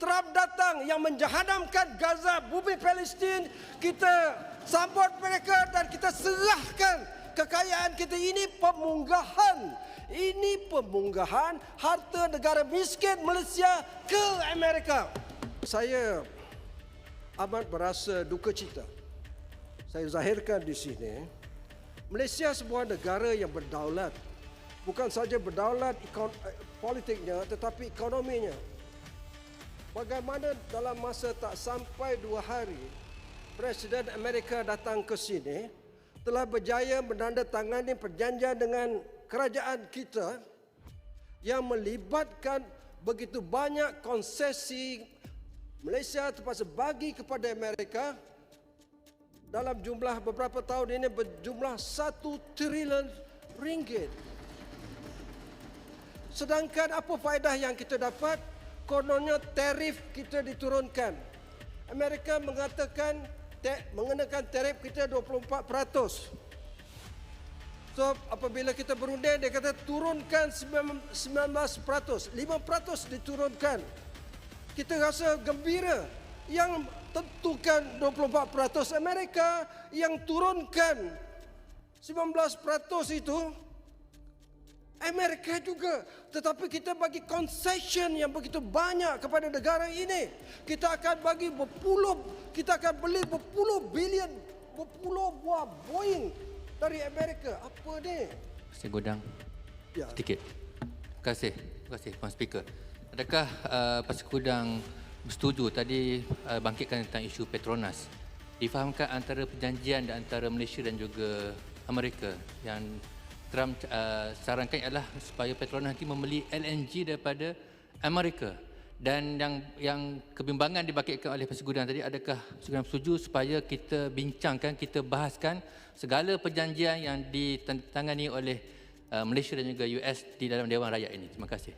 Trump datang yang menjahannamkan Gaza, bumi Palestin, kita sambut mereka dan kita serahkan kekayaan kita. Ini pemunggahan. Ini pemunggahan harta negara miskin Malaysia ke Amerika. Saya amat berasa duka cita. Saya zahirkan di sini, Malaysia sebuah negara yang berdaulat. Bukan saja berdaulat politiknya, tetapi ekonominya. Bagaimana dalam masa tak sampai 2 hari, Presiden Amerika datang ke sini, telah berjaya menandatangani perjanjian dengan kerajaan kita yang melibatkan begitu banyak konsesi Malaysia terpaksa bagi kepada Amerika dalam jumlah beberapa tahun ini berjumlah 1 trilion ringgit. Sedangkan apa faedah yang kita dapat? Kononnya tarif kita diturunkan. Amerika mengatakan mengenakan tarif kita 24%. So apabila kita berunding, dia kata turunkan 19%, 5% diturunkan. Kita rasa gembira. Yang tentukan 24%, Amerika yang turunkan 19% itu Amerika juga. Tetapi kita bagi concession yang begitu banyak kepada negara ini. Kita akan bagi kita akan beli berpuluh buah Boeing dari Amerika. Apa ni? Saya Godang. Ya. Sedikit. Terima kasih Puan Speaker. Adakah Pasal Godang bersetuju tadi bangkitkan tentang isu Petronas? Difahamkan antara perjanjian antara Malaysia dan juga Amerika yang Trump sarankan adalah supaya Petronas nanti membeli LNG daripada Amerika. Dan yang kebimbangan dibangkitkan oleh Pasal Godang tadi, adakah Pasal Godang setuju supaya kita bincangkan, kita bahaskan segala perjanjian yang ditangani oleh Malaysia dan juga US di dalam Dewan Rakyat ini? Terima kasih.